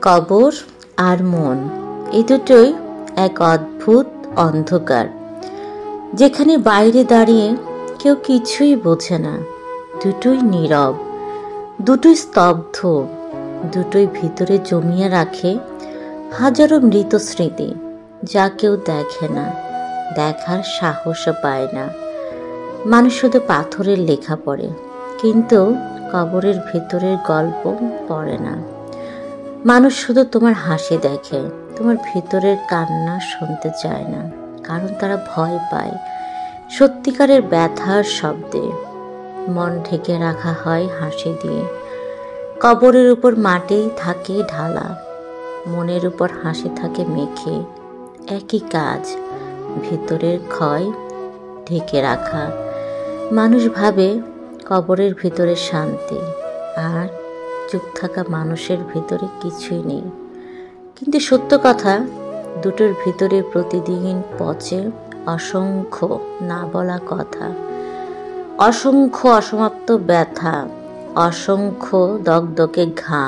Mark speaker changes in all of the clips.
Speaker 1: কবর আর মন, এই দুটোই এক অদ্ভুত অন্ধকার, যেখানে বাইরে দাঁড়িয়ে কেউ কিছুই বোঝে না। দুটোই নীরব, দুটোই স্তব্ধ, দুটোই ভিতরে জমিয়ে রাখে হাজারো মৃত স্মৃতি, যা কেউ দেখে না, দেখার সাহসও পায় না। মানুষ শুধু পাথরের লেখা পড়ে, কিন্তু কবরের ভেতরের গল্প পড়ে না। মানুষ শুধু তোমার হাসি দেখে, তোমার ভিতরের কান্না শুনতে চায় না, কারণ তারা ভয় পায় সত্যিকারের ব্যথার শব্দে। মন ঢেকে রাখা হয় হাসি দিয়ে। কবরের উপর মাটি থাকে ঢালা, মনের উপর হাসি থাকে মেখে। একই কাজ, ভিতরের ক্ষয় ঢেকে রাখা। মানুষ ভাবে কবরের ভিতরে শান্তি, আর চুপ থাকা মানুষের ভিতরে কিছুই নেই। কিন্তু সত্য কথা, দুটোর ভিতরে প্রতিদিন পচে অসংখ্য না বলা কথা, অসংখ্য অসমাপ্ত ব্যথা, অসংখ্য দগদগে ঘা।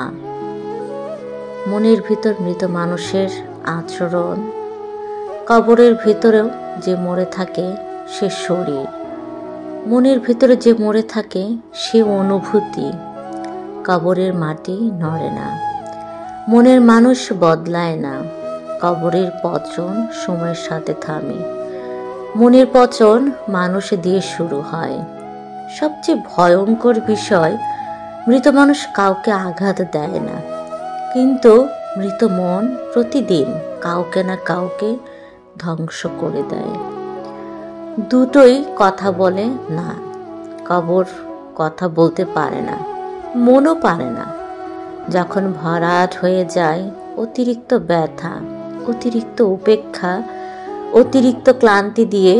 Speaker 1: মনের ভিতর মৃত মানুষের আচরণ, কবরের ভিতরেও যে মরে থাকে সে শরীর, মনের ভিতরে যে মরে থাকে সে অনুভূতি। কবরের মাটি নড়ে না, মনের মানুষ বদলায় না। কবরের পচন সময়ের সাথে থামে, মনের পচন মানুষ দিয়ে শুরু হয়। সবচেয়ে ভয়ঙ্কর বিষয়, মৃত মানুষ কাউকে আঘাত দেয় না, কিন্তু মৃত মন প্রতিদিন কাউকে না কাউকে ধ্বংস করে দেয়। দুটোই কথা বলে না। কবর কথা বলতে পারে না, মনও পারে না। যখন ভরাট হয়ে যায় অতিরিক্ত ব্যথা, অতিরিক্ত উপেক্ষা, অতিরিক্ত ক্লান্তি দিয়ে,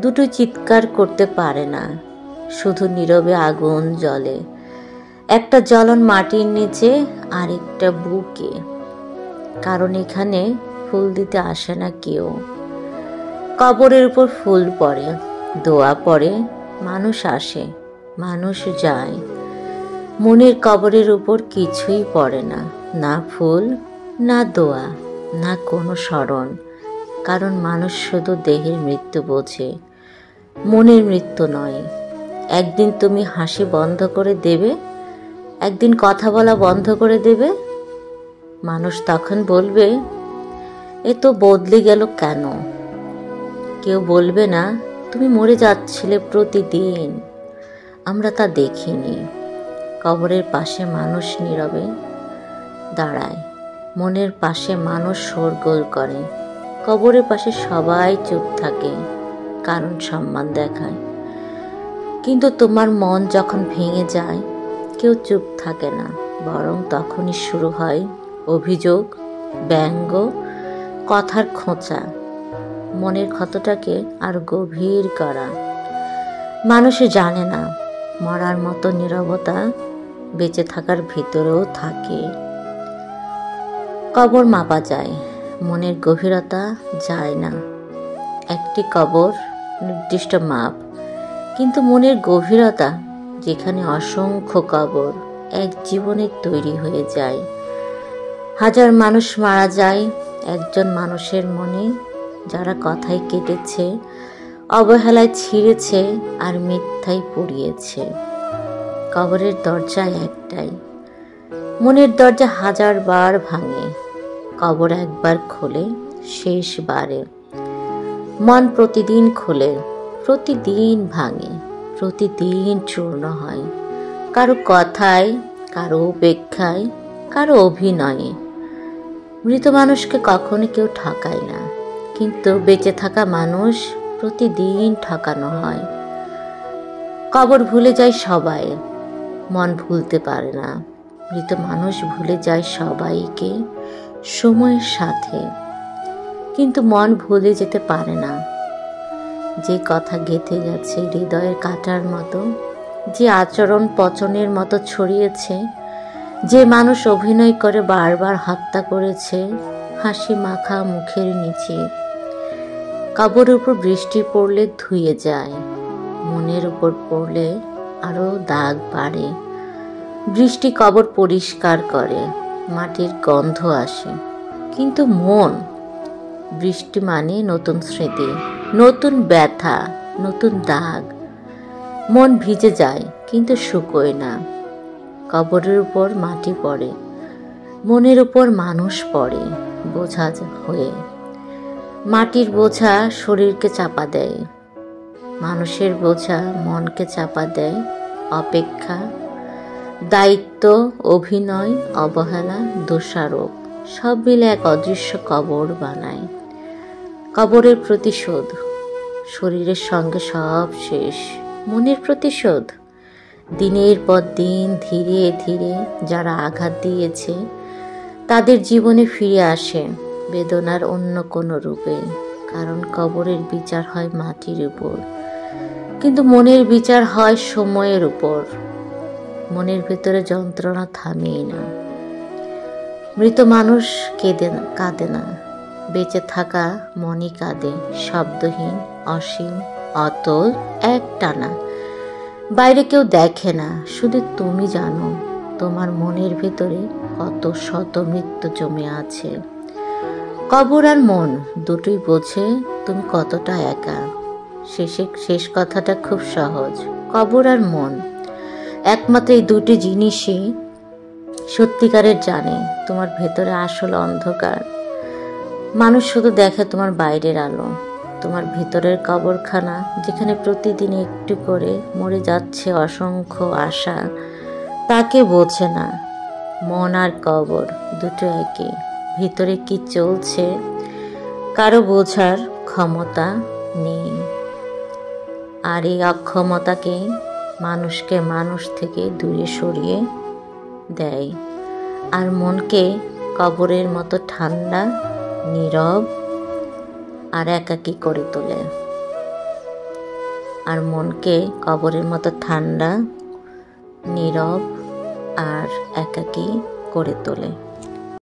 Speaker 1: দুটো চিৎকার করতে পারে না। শুধু নীরবে আগুন জ্বলে, একটা জ্বলন মাটির নিচে, আরেকটা বুকে। কারণ এখানে ফুল দিতে আসে না কেউ। কবরের উপর ফুল পড়ে, দোয়া পড়ে, মানুষ আসে, মানুষ যায়। মনের কবরের উপর কিছুই পড়ে না, না ফুল, না দোয়া, না কোনো স্মরণ। কারণ মানুষ শুধু দেহের মৃত্যু বোঝে, মনের মৃত্যু নয়। একদিন তুমি হাসি বন্ধ করে দেবে, একদিন কথা বলা বন্ধ করে দেবে। মানুষ তখন বলবে, এ তো বদলে গেল কেন? কেউ বলবে না, তুমি মরে যাচ্ছিলে প্রতিদিন, আমরা তা দেখিনি। কবরের পাশে মানুষ নীরবে দাঁড়ায়, মনের পাশে মানুষ শোরগোল করে। কবরের পাশে সবাই চুপ থাকে, কারণ সম্মান দেখায়। কিন্তু তোমার মন যখন ভেঙে যায়, কেউ চুপ থাকে না, বরং তখনই শুরু হয় অভিযোগ, ব্যঙ্গ, কথার খোঁচা, মনের ক্ষতটাকে আর গভীর করা। মানুষ জানে না মরার মতো নীরবতা বেঁচে থাকার ভিতরেও থাকে। কবর মাপা যায়, মনের গভীরতা যায় না। একটি কবর নির্দিষ্ট মাপ, কিন্তু মনের গভীরতা, যেখানে অসংখ্য কবর এক জীবনে তৈরি হয়ে যায়। হাজার মানুষ মারা যায় একজন মানুষের মনে, যারা কথায় কেটেছে, অবহেলায় ছিঁড়েছে, আর মিথ্যায় পুড়িয়েছে। কবরের দরজা একটাই, মনের দরজা হাজার বার ভাঙে, কবর একবার খোলে, শেষবারে। মন প্রতিদিন খোলে, প্রতিদিন ভাঙে, প্রতিদিন চূর্ণ হয়, কারো কথায়, কারো উপেক্ষায়, কারো অভিনয়ে। মৃত মানুষকে কখনো কেউ ঠকায় না, কিন্তু বেঁচে থাকা মানুষ প্রতিদিন ঠকানো হয়। কবর ভুলে যায় সবাই, মন ভুলতে পারে না। মৃত মানুষ ভুলে যায় সবাইকে সময়ের সাথে, কিন্তু মন ভুলে যেতে পারে না। যে কথা গেঁথে গেছে হৃদয়ের কাঁটার মতো, যে আচরণ পচনের মতো ছড়িয়েছে, যে মানুষ অভিনয় করে বারবার হত্যা করেছে হাসি মাখা মুখের নিচে। কবরের উপর বৃষ্টি পড়লে ধুয়ে যায়, মনের উপর পড়লে আরো দাগ বাড়ে। বৃষ্টি কবর পরিষ্কার করে, মাটির গন্ধ আসে, কিন্তু মন, বৃষ্টি মানে নতুন স্মৃতি, নতুন ব্যথা, নতুন দাগ। মন ভিজে যায় কিন্তু শুকোয় না। কবরের উপর মাটি পড়ে, মনের উপর মানুষ পড়ে বোঝা হয়ে। মাটির বোঝা শরীরকে চাপা দেয়, মানুষের বোঝা মনকে চাপা দেয়। অপেক্ষা, দায়িত্ব, অভিনয়, অবহেলা, দোষারোপ সব মিলে এক অদৃশ্য কবর বানায়। কবরের প্রতিশোধ, শরীরের সঙ্গে সব শেষ। মনের প্রতিশোধ, দিনের পর দিন ধীরে ধীরে যারা আঘাত দিয়েছে তাদের জীবনে ফিরে আসে বেদনার অন্য কোনো রূপে। কারণ কবরের বিচার হয় মাটির উপর, কিন্তু মনের বিচার হয় সময়ের উপর। মনের ভেতরে যন্ত্রণা থামেই না। মৃত মানুষ কাঁদে না, বেঁচে থাকা মনই কাঁদে, শব্দহীন, অসীম, অতল, একটানা। বাইরে কেউ দেখে না, শুধু তুমি জানো তোমার মনের ভেতরে কত শত মৃত্যু জমে আছে। কবর আর মন দুটোই বোঝে তুমি কতটা একা। শেষ কথাটা খুব সহজ, কবর আর মন একমাত্র এই দুটি জিনিসই সত্যিকারের জানে তোমার ভেতরে আসল অন্ধকার। মানুষ শুধু দেখে তোমার বাইরের আলো, তোমার ভেতরের কবরখানা যেখানে প্রতিদিন একটু করে মরে যাচ্ছে অসংখ্য আশা, তাকে বোঝে না। মন আর কবর দুটো একই, ভিতরে কি চলছে কারো বোঝার ক্ষমতা নেই। আর এই অক্ষমতাকে মানুষকে মানুষ থেকে দূরে সরিয়ে দেয়, আর মনকে কবরের মতো ঠান্ডা, নীরব আর একাকী করে তোলে। আর মনকে কবরের মতো ঠান্ডা, নীরব আর একাকী করে তোলে।